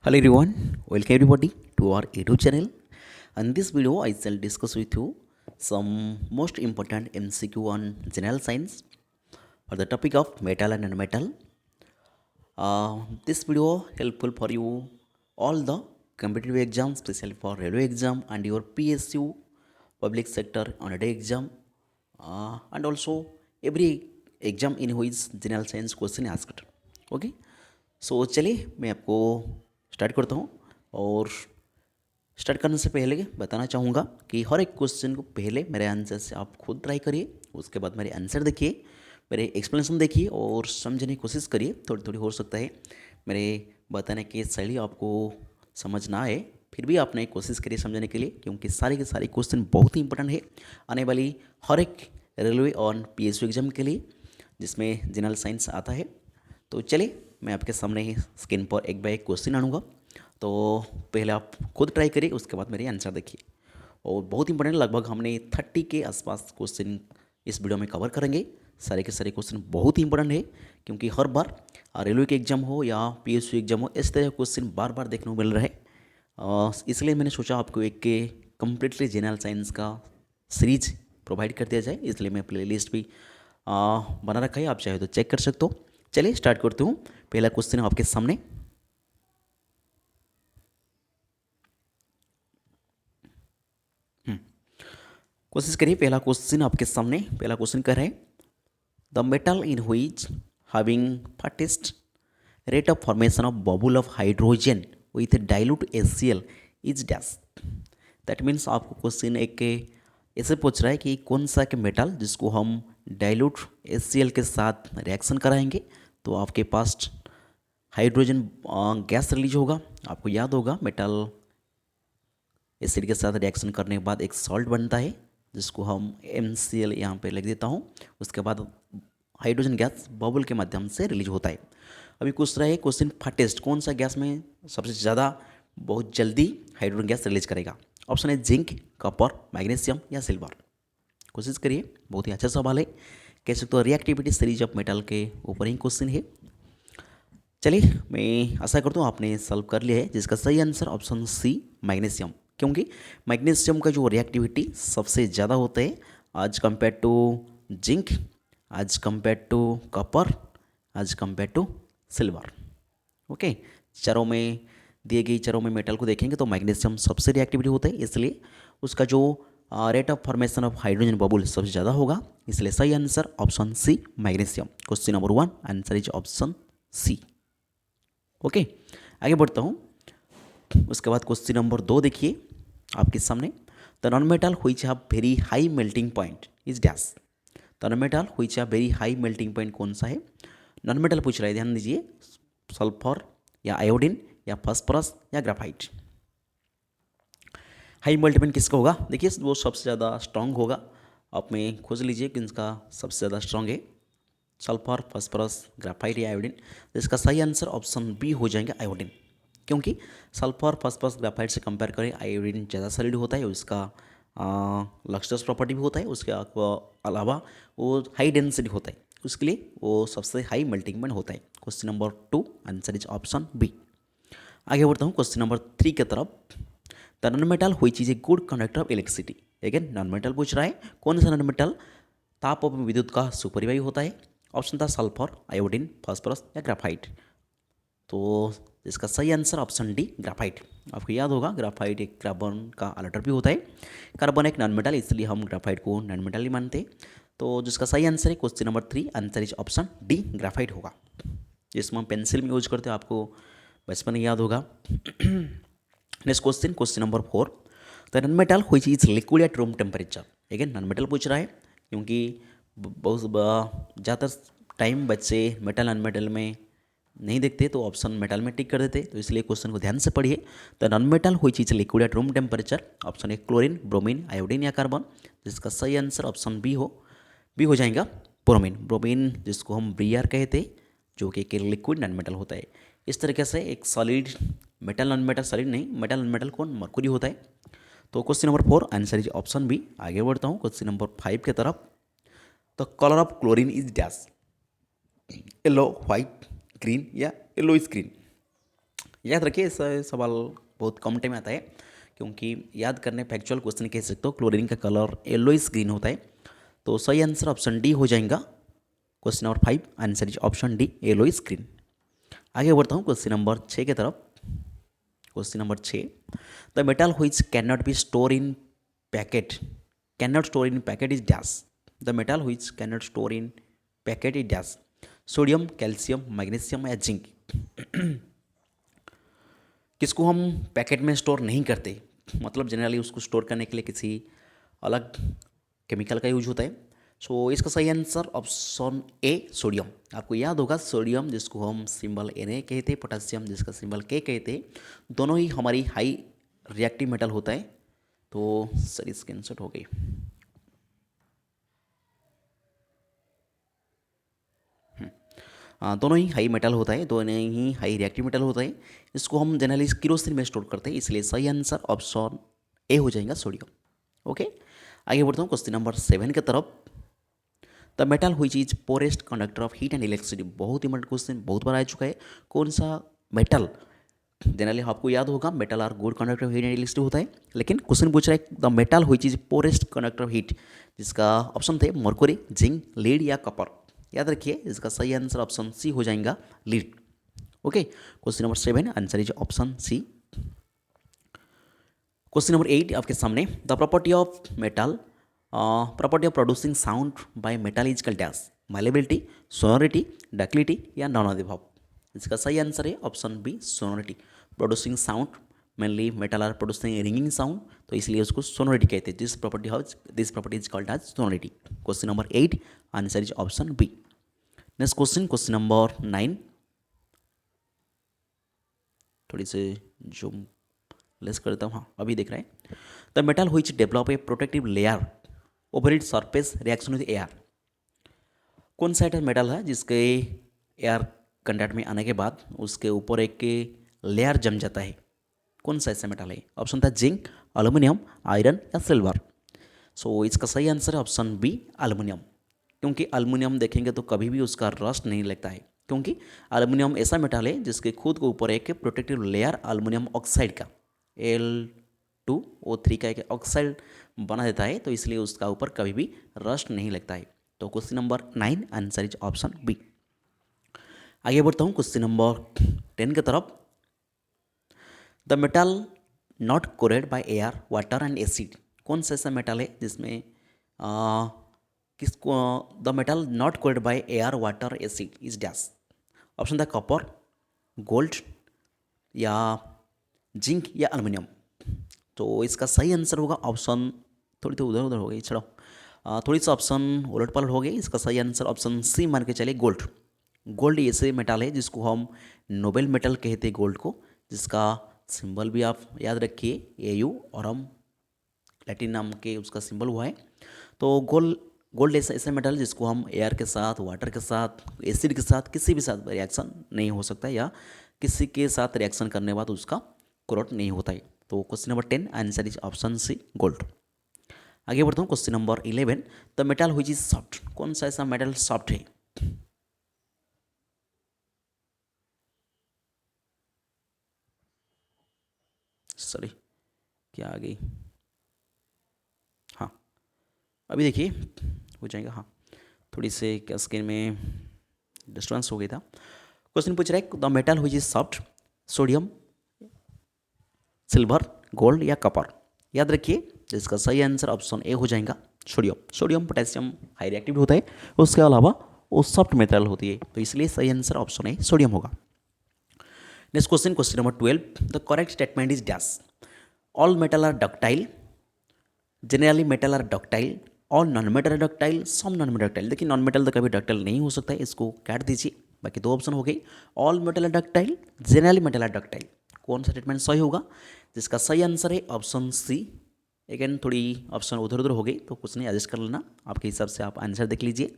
Hello everyone, welcome everybody to our YouTube channel. In this video, I shall discuss with you some most important MCQ on general science for the topic of metal and non-metal. This video helpful for you all the competitive exams, especially for railway exam and your PSU public sector on a day exam, and also every exam in which general science question asked. Okay so चलिए मैं आपको start करता हूँ और start करने से पहले बताना चाहूँगा कि हर एक क्वेश्चन को पहले मेरे आंसर से आप खुद ट्राई करिए, उसके बाद मेरे आंसर देखिए, मेरे एक्सप्लेनेशन देखिए और समझने की कोशिश करिए। थोड़ी थोड़ी हो सकता है मेरे बताने की शैली आपको समझ ना आए, फिर भी आपने कोशिश करिए समझने के लिए, क्योंकि सारे के सारे क्वेश्चन बहुत ही इंपॉर्टेंट है आने वाली हर एक रेलवे और PSU एग्जाम के लिए जिसमें जनरल साइंस आता है। तो चलिए मैं आपके सामने स्क्रीन पर एक बाय एक क्वेश्चन आनूँगा, तो पहले आप खुद ट्राई करिए, उसके बाद मेरे आंसर देखिए। और बहुत इंपॉर्टेंट, लगभग हमने 30 के आसपास क्वेश्चन इस वीडियो में कवर करेंगे। सारे के सारे क्वेश्चन बहुत ही इंपॉर्टेंट है, क्योंकि हर बार रेलवे के एग्जाम हो या PSU एग्जाम हो, इस तरह क्वेश्चन बार बार देखने को मिल रहा है। इसलिए मैंने सोचा आपको एक के कम्प्लीटली जनरल साइंस का सीरीज प्रोवाइड कर दिया जाए, इसलिए मैं प्ले लिस्ट भी बना रखा है, आप चाहे तो चेक कर सकते हो। चलिए स्टार्ट करते हूँ। पहला क्वेश्चन है आपके सामने। कोशिश करिए, पहला क्वेश्चन आपके सामने। पहला क्वेश्चन कह रहे हैं the metal in which having fastest rate of formation of bubble of hydrogen with dilute HCl is dash. That means आपको क्वेश्चन एक के ऐसे पूछ रहा है कि कौन सा के मेटल जिसको हम डाइल्यूट HCl के साथ रिएक्शन कराएंगे तो आपके पास हाइड्रोजन गैस रिलीज होगा। आपको याद होगा मेटल एसिड के साथ रिएक्शन करने के बाद एक सॉल्ट बनता है जिसको हम MCl यहाँ पे लिख देता हूँ। उसके बाद हाइड्रोजन गैस बबल के माध्यम से रिलीज होता है। अभी पूछ रहा है क्वेश्चन फास्टेस्ट कौन सा गैस में सबसे ज़्यादा बहुत जल्दी हाइड्रोजन गैस रिलीज करेगा। ऑप्शन है जिंक, कॉपर, मैग्नीशियम या सिल्वर। कोशिश करिए, बहुत ही अच्छा सवाल है, कह सकते हो रिएक्टिविटी सीरीज ऑफ मेटल के ऊपर ही क्वेश्चन है। चलिए मैं आशा करता हूँ आपने सॉल्व कर लिया है, जिसका सही आंसर ऑप्शन सी मैग्नीशियम, क्योंकि मैग्नीशियम का जो रिएक्टिविटी सबसे ज़्यादा होता है आज कंपेयर टू जिंक, आज कंपेयर टू कॉपर, आज कंपेयर टू सिल्वर। ओके, चारों में दिए गई चारों में मेटल को देखेंगे तो मैग्नीशियम सबसे रिएक्टिविटी होता है, इसलिए उसका जो rate of formation of hydrogen bubble सबसे ज़्यादा होगा, इसलिए सही answer option C magnesium. Question number 1 answer is option C. Okay, आगे बढ़ता हूँ। उसके बाद क्वेश्चन नंबर 2 देखिए आपके सामने। The non metal which have very high melting point is dash. The non metal which have very high melting point कौन सा है। नॉन मेटल पूछ रहा है, ध्यान दीजिए, सल्फर या आयोडीन या फास्फोरस या ग्राफाइट। हाई मेल्टिंग पॉइंट किसका होगा, देखिए वो सबसे ज़्यादा स्ट्रांग होगा। आप में खोज लीजिए कि इसका सबसे ज़्यादा स्ट्रांग है सल्फर, फास्फोरस, ग्राफाइट या आयोडीन। तो इसका सही आंसर ऑप्शन बी हो जाएंगे आयोडीन, क्योंकि सल्फर, फास्फोरस, ग्राफाइट से कंपेयर करें आयोडीन ज़्यादा सॉलिड होता है, उसका लक्सरस प्रॉपर्टी भी होता है, उसके अलावा वो हाई डेंसिटी होता है, उसके लिए वो सबसे हाई मेल्टिंग पॉइंट होता है। Question number 2 answer is option B. आगे बढ़ता हूँ क्वेश्चन नंबर 3 की तरफ। The non metal which is a good conductor of electricity. Again non metal पूछ रहा है, कौन सा नॉन मेटल ताप और विद्युत का सुपरिवाही होता है। ऑप्शन था सल्फर, आयोडीन, फास्फोरस या ग्राफाइट। तो इसका सही आंसर ऑप्शन डी ग्राफाइट। आपको याद होगा ग्राफाइट एक कार्बन का अल्टर भी होता है, कार्बन एक नॉन मेटल, इसलिए हम ग्राफाइट को नॉन मेटल ही मानते हैं। तो जिसका सही आंसर है question number 3 answer is option D graphite होगा, जिसमें हम पेंसिल में यूज करते हैं, आपको बचपन में याद होगा। Next question, question number 4। The non metal which is liquid at room temperature. Again non metal पूछ रहा है, क्योंकि बहुत ज़्यादा टाइम बच्चे मेटल नॉन मेटल में नहीं देखते तो ऑप्शन मेटल में टिक कर देते, तो इसलिए क्वेश्चन को ध्यान से पढ़िए। The non metal which is liquid at room temperature. Option A chlorine, bromine, iodine या कार्बन। जिसका सही आंसर ऑप्शन बी हो जाएगा ब्रोमीन। ब्रोमीन जिसको हम ब्रियर कहते हैं, जो कि एक लिक्विड नॉन मेटल होता है। इस तरीके से एक solid metal non metal, solid नहीं, मेटल नॉन मेटल कौन, मरकुरी होता है। तो question number 4 answer is option B. आगे बढ़ता हूँ क्वेश्चन नंबर 5 की तरफ। The colour of chlorine is dash. Yellow, white, green या येलो स्क्रीन। याद रखिए, ऐसा सवाल बहुत कम टाइम आता है, क्योंकि याद करने फैक्चुअल क्वेश्चन कह सकते हो। क्लोरीन का कलर येलोइस ग्रीन होता है, तो सही आंसर ऑप्शन डी हो जाएगा। Question number 5 answer is option D येलोइस green. आगे बढ़ता हूँ क्वेश्चन नंबर 6 की तरफ। Question number 6, the metal which can not be store in packet, can not store in packet is dash. The metal which can not store in packet is dash. Sodium, calcium, magnesium या zinc. किसको हम packet में store नहीं करते, मतलब generally उसको store करने के लिए किसी अलग केमिकल का यूज होता है। सो इसका सही आंसर ऑप्शन ए सोडियम। आपको याद होगा सोडियम जिसको हम सिंबल Na कहते हैं, पोटेशियम जिसका सिंबल K कहते हैं, दोनों ही हमारी हाई रिएक्टिव मेटल होता है। तो सर इसकी आंसर हो गई। दोनों ही हाई मेटल होता है, दोनों ही हाई रिएक्टिव मेटल होता है। इसको हम जनरली किरोसिन में स्टोर करते हैं, इसलिए सही आंसर ऑप्शन ए हो जाएगा सोडियम। ओके, आगे बढ़ता हूँ क्वेश्चन नंबर 7 की तरफ। The metal which is poorest conductor of heat and electricity. बहुत इंपॉर्टेंट क्वेश्चन, बहुत बार आ चुका है। कौन सा मेटल, जनरली आपको याद होगा metal are good conductor of heat and electricity होता है, लेकिन क्वेश्चन पूछ रहा है the metal which is poorest conductor of heat, जिसका ऑप्शन थे मरकुरी, जिंक, लीड या कॉपर। याद रखिए इसका सही आंसर ऑप्शन सी हो जाएगा, lead. Okay, question number 7 answer is option C. Question number 8 आपके सामने, the property of metal, property of producing sound by metal is called dash. Malleability, sonority, ductility या नॉन ऑफ द अबव। इसका सही answer है option B sonority. Producing sound, mainly metal are producing ringing sound, तो इसलिए उसको sonority कहते हैं। This property is called as sonority. Question number 8 answer is option B. Next question, question number 9। थोड़ी से जूम लेस करता हूँ, हाँ अभी दिख रहा है। The metal which develop a protective layer over it surface reaction with air. कौन सा ऐसा मेटल है जिसके एयर कंटैक्ट में आने के बाद उसके ऊपर एक लेयर जम जाता है? कौन सा ऐसा मेटल है? ऑप्शन था जिंक, एल्यूमिनियम, आयरन या सिल्वर। सो इसका सही आंसर है ऑप्शन बी एल्यूमिनियम, क्योंकि एल्यूमिनियम देखेंगे तो कभी भी उसका रस्ट नहीं लगता है, क्योंकि एल्यूमिनियम ऐसा मेटल है जिसके खुद के ऊपर एक प्रोटेक्टिव लेयर एल्यूमिनियम ऑक्साइड का Al2O3 का एक ऑक्साइड बना देता है, तो इसलिए उसका ऊपर कभी भी रस्ट नहीं लगता है। तो question number 9 answer is option B. आगे बढ़ता हूँ क्वेश्चन नंबर 10 की तरफ। The metal not corroded by air, water and acid. कौन सा ऐसा मेटल है जिसमें किसको the metal not corroded by air, water, acid is dash. Option था कॉपर, गोल्ड या जिंक या एल्यूमिनियम। तो इसका सही आंसर होगा ऑप्शन, थोड़ी तो उधर उधर हो गई, चलो थोड़ी सा ऑप्शन उलट पलट हो गई। इसका सही आंसर ऑप्शन सी मान के चले, गोल्ड। गोल्ड ऐसे मेटल है जिसको हम नोबेल मेटल कहते हैं गोल्ड को, जिसका सिंबल भी आप याद रखिए AU, और हम लैटिन नाम के उसका सिंबल हुआ है। तो गोल्ड ऐसा ऐसा मेटल जिसको हम एयर के साथ, वाटर के साथ, एसिड के साथ, किसी भी साथ रिएक्शन नहीं हो सकता, या किसी के साथ रिएक्शन करने के बाद उसका कोरोट नहीं होता है। तो question number 10 answer is option C gold. आगे बढ़ता हूँ question number 11। The metal which is soft. कौन सा ऐसा मेटल सॉफ्ट है? सॉरी, क्या आ गई? हाँ अभी देखिए हो जाएगा। हाँ थोड़ी से क्या स्क्रीन में डिस्टर्बेंस हो गया था। क्वेश्चन पूछ रहा है the metal which is soft, sodium, silver, gold या कॉपर। याद रखिए जिसका सही आंसर ऑप्शन ए हो जाएगा, sodium. Sodium potassium high reactive होता है, उसके अलावा वो सॉफ्ट मेटल होती है, तो इसलिए सही आंसर ऑप्शन ए सोडियम होगा। Next question, question number 12। The correct statement is dash. All metal are ductile, generally metal are ductile, all non metal are ductile, some non metal ductile. देखिए non metal तो कभी ductile नहीं हो सकता है, इसको काट दीजिए। बाकी दो ऑप्शन हो गई, all metal are ductile, generally metal are ductile. कौन सा स्टेटमेंट सही होगा? जिसका सही आंसर है ऑप्शन सी। अगेन थोड़ी ऑप्शन उधर उधर हो गई, तो कुछ नहीं, एडजस्ट कर लेना, आपके हिसाब से आप आंसर देख लीजिए।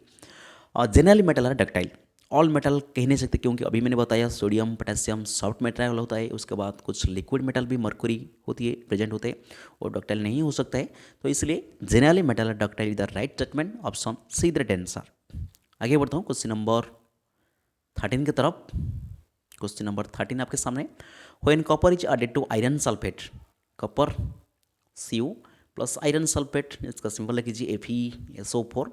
और generally metal are ductile, all metal कह नहीं सकते, क्योंकि अभी मैंने बताया सोडियम पोटेशियम सॉफ्ट मेटल होता है, उसके बाद कुछ लिक्विड मेटल भी मरकुरी होती है, प्रेजेंट होते हैं, और डक्टाइल नहीं हो सकता है, तो इसलिए generally metal are ductile is the right statement, option C the right answer. आगे बढ़ता हूँ क्वेश्चन नंबर 13 की तरफ। क्वेश्चन नंबर 13 आपके सामने, when copper is added to iron sulphate, copper Cu plus iron sulphate, इसका सिंपल लिख लीजिए FeSO4,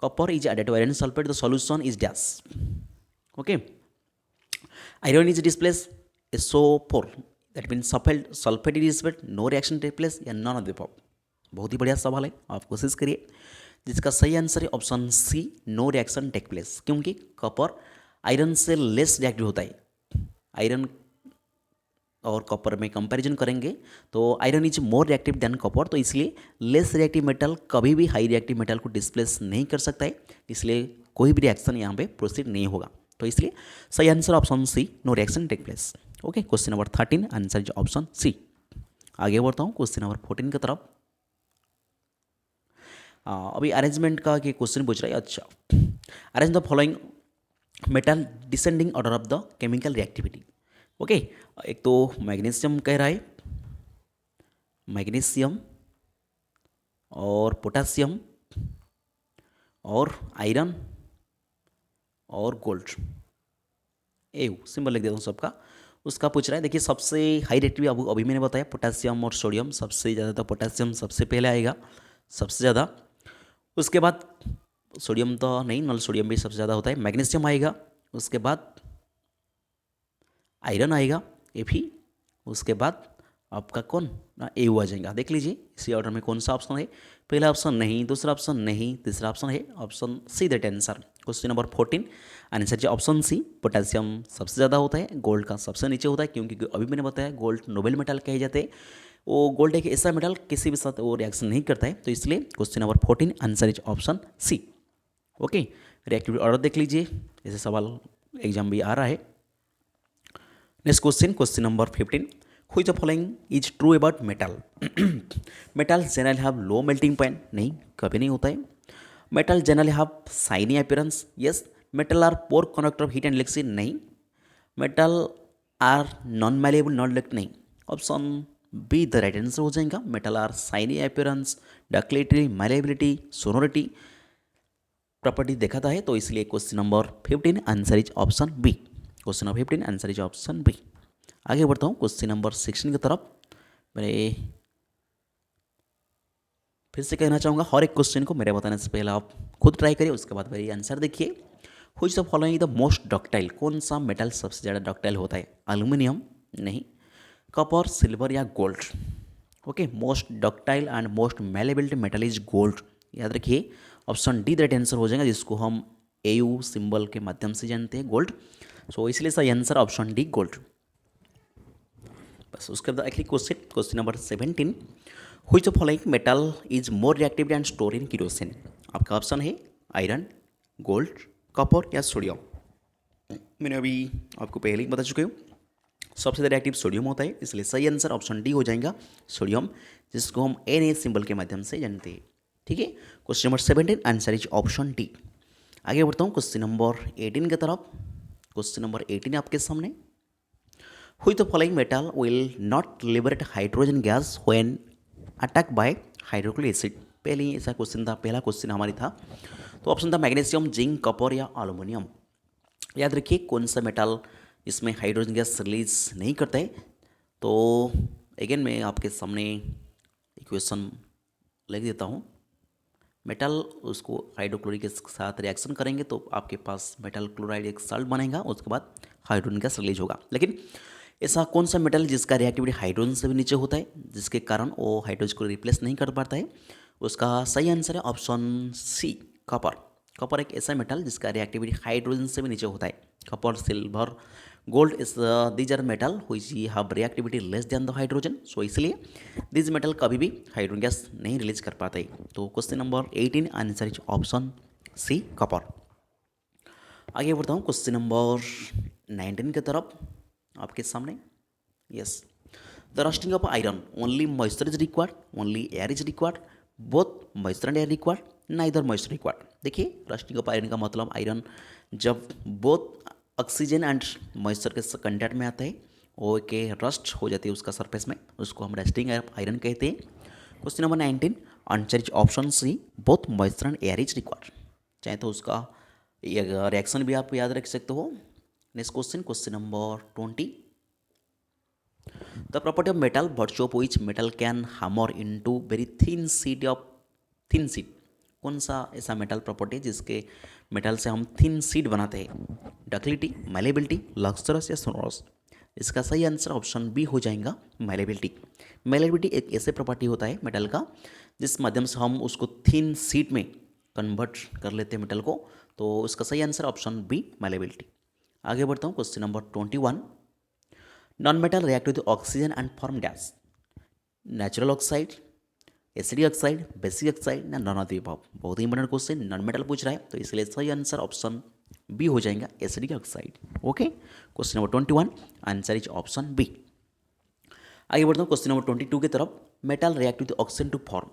copper is added to iron sulphate, the solution is dash, okay, iron is displace SO4, that mean sulphate is displace, no reaction take place या none of the above. बहुत ही बढ़िया सवाल है, आप कोशिश करिए। जिसका सही आंसर है option C, no reaction take place, क्योंकि कॉपर आयरन से लेस रिएक्टिव होता है। आयरन और कॉपर में कंपैरिजन करेंगे तो iron is more reactive than copper, तो इसलिए लेस रिएक्टिव मेटल कभी भी हाई रिएक्टिव मेटल को डिस्प्लेस नहीं कर सकता है, इसलिए कोई भी रिएक्शन यहाँ पे प्रोसीड नहीं होगा। तो इसलिए सही answer option C, no reaction take place. Okay, question number 13 answer is option C. आगे बढ़ता हूँ क्वेश्चन नंबर 14 की तरफ। अभी अरेंजमेंट का कि क्वेश्चन पूछ रहा है। अच्छा, arrange the following metal descending order of the chemical reactivity. Okay, एक तो मैग्नीशियम कह रहा है, मैग्नीशियम और पोटासियम और आयरन और गोल्ड, सिंबल लिख देता हूँ सबका। उसका पूछ रहा है, देखिए सबसे हाई रिएक्टिविटी अभी मैंने बताया पोटासियम और सोडियम, सबसे ज़्यादा तो पोटासियम सबसे पहले आएगा, सबसे ज़्यादा। उसके बाद सोडियम तो नहीं, नल सोडियम भी सबसे ज़्यादा होता है। मैग्नीशियम आएगा, उसके बाद आयरन आएगा Fe, उसके बाद आपका कौन ना Au आ जाएगा। देख लीजिए इसी ऑर्डर में कौन सा ऑप्शन है। पहला ऑप्शन नहीं, दूसरा ऑप्शन नहीं, तीसरा ऑप्शन है option see that answer. Question number 14 answer जो ऑप्शन सी, पोटेशियम सबसे ज़्यादा होता है, गोल्ड का सबसे नीचे होता है, क्योंकि अभी मैंने बताया गोल्ड नोबेल मेटल कहे जाते हैं। वो गोल्ड एक ऐसा मेटल किसी भी साथ वो रिएक्शन नहीं करता है, तो इसलिए question number 14 answer is option C. Okay, reactivity order देख लीजिए, ऐसे सवाल एग्जाम भी आ रहा है। Next question, question number 15, which the following is true about metal. Metal generally have low melting point, नहीं कभी नहीं होता है। Metal generally have shiny appearance, yes. Metal are poor conductor of heat and electricity, नहीं। Metal are non malleable, non elect, नहीं। Option be the right answer हो जाएगा। Metal are shiny appearance, ductility, malleability, sonority property दिखाता है, तो इसलिए question number 15 answer is option B. Question number 15 answer is option B. आगे बढ़ता हूँ क्वेश्चन नंबर 16 की तरफ। मैं फिर से कहना चाहूँगा, हर एक क्वेश्चन को मेरे बताने से पहले आप खुद ट्राई करिए, उसके बाद मेरी आंसर देखिए। Which the following the most ductile, कौन सा मेटल सबसे ज़्यादा डक्टाइल होता है। एल्यूमिनियम, नहीं। कॉपर, सिल्वर या gold. Okay, most ductile and most malleability metal is gold, याद रखिए। ऑप्शन डी दैट आंसर हो जाएगा, जिसको हम AU सिंबल के माध्यम से जानते हैं, गोल्ड। सो इसलिए सही आंसर ऑप्शन डी, गोल्ड। बस उसके बाद अगली question, question number 17, which the following metal is more reactive and store in kerosene. आपका ऑप्शन है आयरन, गोल्ड, कॉपर या सोडियम। मैंने अभी आपको पहले ही बता चुके हूँ, सबसे ज़्यादा रिएक्टिव सोडियम होता है, इसलिए सही आंसर ऑप्शन डी हो जाएगा, सोडियम, जिसको हम Na सिंबल के माध्यम से जानते हैं। ठीक है, question number 17 answer is option D. आगे बढ़ता हूँ क्वेश्चन नंबर 18 की तरफ। क्वेश्चन नंबर 18 आपके सामने, which the following metal will not liberate hydrogen gas when attack by hydrochloric acid. पहले ही ऐसा क्वेश्चन था, पहला क्वेश्चन हमारी था, तो ऑप्शन था मैग्नीशियम, जिंक, कॉपर या एल्यूमिनियम। याद रखिए कौन सा मेटल इसमें हाइड्रोजन गैस रिलीज नहीं करता है। तो अगेन मैं आपके सामने इक्वेशन लिख देता हूँ। मेटल उसको हाइड्रोक्लोरिक के साथ रिएक्शन करेंगे तो आपके पास मेटल क्लोराइड एक साल्ट बनेगा, उसके बाद हाइड्रोजन गैस रिलीज होगा। लेकिन ऐसा कौन सा मेटल जिसका रिएक्टिविटी हाइड्रोजन से भी नीचे होता है, जिसके कारण वो हाइड्रोजन को रिप्लेस नहीं कर पाता है, उसका सही आंसर है ऑप्शन सी, कॉपर। कॉपर एक ऐसा मेटल जिसका रिएक्टिविटी हाइड्रोजन से भी नीचे होता है। Copper, silver, gold is these are metal which have reactivity less than the hydrogen, so इसलिए दिस मेटल कभी भी हाइड्रोजन गैस नहीं रिलीज कर पाते। तो question number 18 answer is option C, copper. आगे बढ़ता हूँ क्वेश्चन नंबर 19 की तरफ आपके सामने। Yes, the rusting of iron, only moisture is required, only air is required, both moisture and air required, neither moisture required. देखिए रस्टिंग ऑफ आयरन का मतलब आयरन जब बोथ ऑक्सीजन एंड मॉइस्चर के contact में आता है वो के रस्ट हो जाती है उसका सरफेस में, उसको हम रस्टिंग आयरन कहते हैं। Question number 19 answer is option C, both moisture and air is required. चाहे तो उसका रिएक्शन भी आप याद रख सकते हो, next question, question number 20. The property of metal, virtue of which metal can hammer into very thin sheet. कौन सा ऐसा मेटल प्रॉपर्टी जिसके मेटल से हम थिन शीट बनाते हैं? डक्टिलिटी, मैलेबिलिटी, लक्सरस या सोनोरस? इसका सही आंसर ऑप्शन बी हो जाएगा, मैलेबिलिटी. मैलेबिलिटी एक ऐसे प्रॉपर्टी होता है मेटल का जिस माध्यम से हम उसको थिन शीट में कन्वर्ट कर लेते हैं मेटल को. तो इसका सही आंसर ऑप्शन बी, मैलेबिलिटी. आगे बढ़ता हूँ, question number 21. Non metal react with oxygen and form gas. Natural oxide, acidic oxide, basic oxide ना नॉन ऑफ द अबव? बहुत ही इंपॉर्टेंट क्वेश्चन, नॉन मेटल पूछ रहा है तो इसलिए सही आंसर ऑप्शन बी हो जाएगा, acidic oxide. Okay, question number 21 answer is option B. आगे बढ़ता हूँ क्वेश्चन नंबर 22 की तरफ. Metal react with oxygen to form.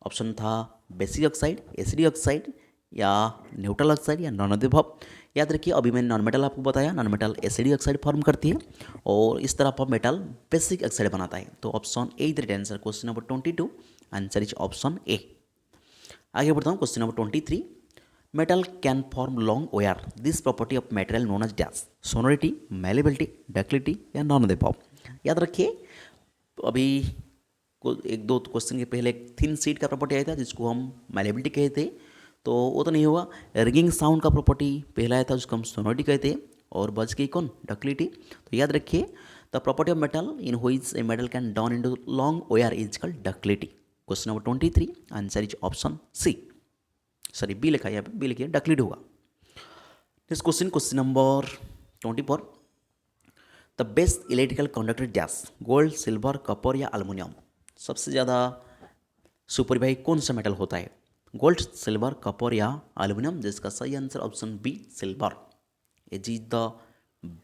Option था बेसिक ऑक्साइड, एसिडिक ऑक्साइड या न्यूट्रल ऑक्साइड या नॉन ऑफ द अबव. याद रखिए, अभी मैंने नॉन मेटल आपको बताया, non metal acidic oxide form करती है और इस तरह पर मेटल बेसिक ऑक्साइड बनाता है. तो option A is the right answer, question number 22 answer is option A. आगे बढ़ता हूँ, question number 23. Metal can form long wire. This property of material known as dash. Sonority, malleability, ductility या none of the above? याद रखिए, अभी एक दो question के पहले एक थिन शीट का प्रॉपर्टी आया था जिसको हम मैलेबिलिटी कहते हैं, तो वो तो नहीं हुआ. रिंगिंग साउंड का प्रॉपर्टी पहला आया था जिसको हम सोनोरिटी कहते हैं, और बच गई कौन? डक्टिलिटी. तो याद रखिए, the property of metal in which a metal can down into long wire is called ductility. Question number 23 answer is option C. Sorry, B लिखा है यहाँ पे, बी लिखिए, डक्टिलिटी होगा. Next question, question number 24. The best electrical conductor dash. Gold, silver, copper या aluminium? सबसे ज़्यादा सुपरवाई कौन सा मेटल होता है? गोल्ड, सिल्वर, कॉपर या एल्युमिनियम? जिसका सही answer option B, silver. It is the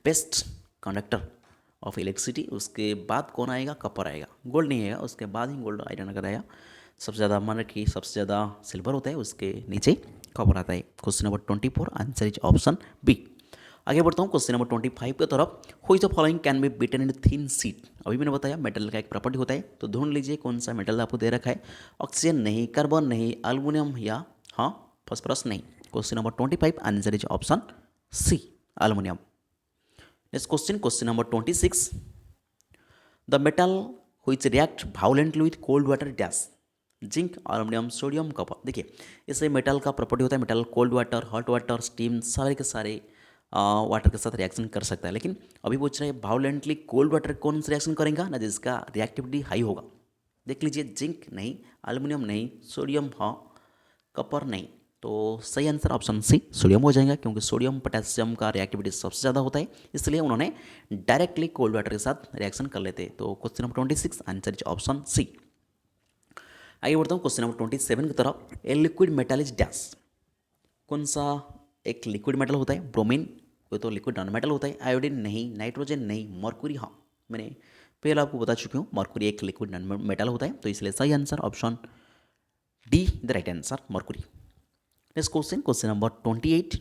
best conductor of electricity. उसके बाद कौन आएगा? कॉपर आएगा. गोल्ड नहीं आएगा, उसके बाद ही गोल्ड आयरन अगर आएगा. सबसे ज़्यादा मान रखिए, सबसे ज़्यादा सिल्वर होता है, उसके नीचे कॉपर आता है. Question number 24 answer is option B. आगे बढ़ता हूँ क्वेश्चन नंबर 25 की तरफ. Which the following can be beaten in thin sheet. अभी मैंने बताया मेटल का एक प्रॉपर्टी होता है, तो ढूंढ लीजिए कौन सा मेटल आपको दे रखा है. ऑक्सीजन नहीं, कार्बन नहीं, एल्युमिनियम या हाँ फॉस्फोरस नहीं. Question number 25 answer is option C, aluminium. Next question, question number 26. The metal which react violently with cold water dash. Zinc, aluminium, sodium, copper. देखिए, इससे मेटल का प्रॉपर्टी होता है, metal cold water, hot water, steam, सारे के सारे water के साथ रिएक्शन कर सकता है. लेकिन अभी पूछ रहे हैं वायलेंटली कोल्ड वाटर कौन सा रिएक्शन करेगा ना, जिसका रिएक्टिविटी हाई होगा. देख लीजिए, जिंक नहीं, एल्युमिनियम नहीं, सोडियम हाँ, कॉपर नहीं. तो सही आंसर ऑप्शन सी, सोडियम हो जाएगा, क्योंकि सोडियम पोटेशियम का रिएक्टिविटी सबसे ज़्यादा होता है, इसलिए उन्होंने डायरेक्टली कोल्ड वाटर के साथ रिएक्शन कर लेते हैं. तो question number 26 answer is option C. आगे बढ़ता हूँ क्वेश्चन नंबर 27 की तरफ. A liquid metal is dash. कौन सा एक लिक्विड मेटल होता है? ब्रोमीन, वो तो लिक्विड नॉन मेटल होता है. आयोडीन नहीं, नाइट्रोजन नहीं, मरकुरी हाँ. मैंने पहले आपको बता चुकी हूँ, मरकुरी एक लिक्विड नॉन मेटल होता है, तो इसलिए सही answer option D the right answer, Mercury. Next question, question number 28.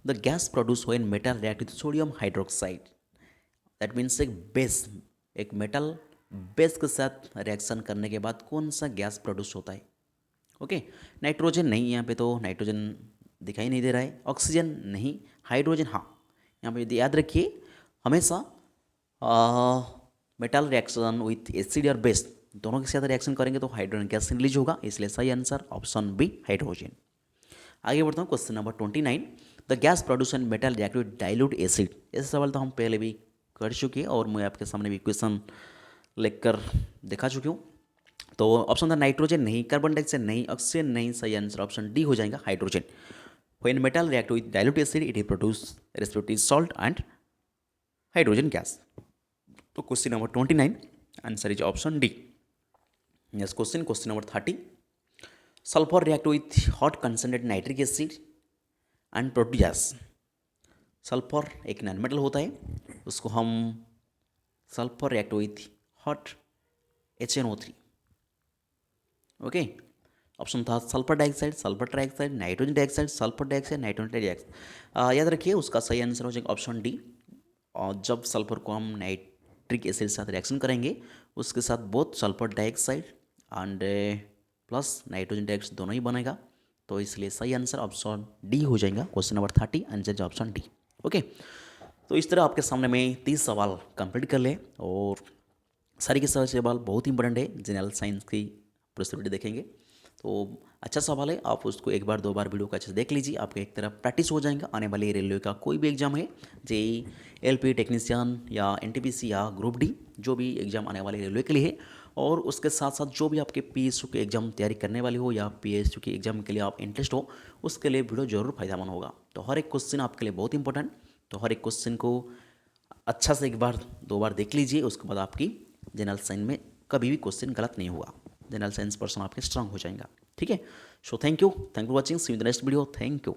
The gas produce when metal react with sodium hydroxide. That means एक बेस, एक मेटल बेस के साथ रिएक्शन करने के बाद कौन सा गैस प्रोड्यूस होता है? ओके, नाइट्रोजन नहीं, यहाँ पे तो नाइट्रोजन दिखाई नहीं दे रहा है. ऑक्सीजन नहीं, हाइड्रोजन हाँ. यहाँ पे याद रखिए, हमेशा मेटल रिएक्शन विथ एसिड और बेस दोनों के साथ रिएक्शन करेंगे तो हाइड्रोजन गैस रिलीज होगा, इसलिए सही आंसर ऑप्शन बी, हाइड्रोजन. आगे बढ़ता हूँ question number 29. The gas produce and metal react with dilute acid. ऐसे सवाल तो हम पहले भी कर चुके हैं और मैं आपके सामने भी क्वेश्चन लेकर दिखा चुकी हूँ. तो ऑप्शन था नाइट्रोजन नहीं, कार्बन डाइऑक्साइड नहीं, ऑक्सीजन नहीं. सही आंसर ऑप्शन डी हो जाएगा, hydrogen. When metal react with dilute acid, it produce respectively salt and hydrogen gas. तो question number 29 answer is option D. Next question, question number 30. Sulphur react with hot concentrated nitric acid and produce gas. सल्फर एक non metal होता है, उसको हम sulphur react with hot HNO3. Okay, option था sulphur dioxide, sulphur trioxide, nitrogen dioxide, sulphur dioxide, nitrogen dioxide. याद रखिए, उसका सही आंसर हो जाएगा ऑप्शन डी. और जब सल्फर को हम नाइट्रिक एसिड के साथ रिएक्शन करेंगे, उसके साथ both sulphur dioxide and plus nitrogen dioxide दोनों ही बनेगा, तो इसलिए सही आंसर ऑप्शन डी हो जाएगा. Question number 30 answer option D. Okay, तो इस तरह आपके सामने मैं 30 सवाल कंप्लीट कर ले और सारे के सारे सवाल बहुत इंपॉर्टेंट है, जनरल साइंस की पॉसिबिलिटी देखेंगे। तो अच्छा सवाल है, आप उसको एक बार दो बार वीडियो को अच्छे से देख लीजिए, आपका एक तरह प्रैक्टिस हो जाएगा। आने वाले रेलवे का कोई भी एग्जाम है, जेई, एलपी टेक्नीशियन या एनटीपीसी या ग्रुप डी, जो भी एग्जाम आने वाले रेलवे के लिए है, और उसके साथ साथ जो भी आपके पीएसयू के एग्जाम तैयारी करने वाली हो या पीएसयू के एग्जाम के लिए आप इंटरेस्ट हो, उसके लिए वीडियो जरूर फायदेमंद होगा। तो हर एक क्वेश्चन आपके लिए बहुत इंपॉर्टेंट, तो हर एक क्वेश्चन को अच्छा से एक बार दो बार देख लीजिए, उसके बाद आपकी जनरल साइंस में कभी भी क्वेश्चन गलत नहीं हुआ, जनरल साइंस पर्सन आपके स्ट्रांग हो जाएगा। ठीक है, so thank you for watching, see you in the next video, thank you.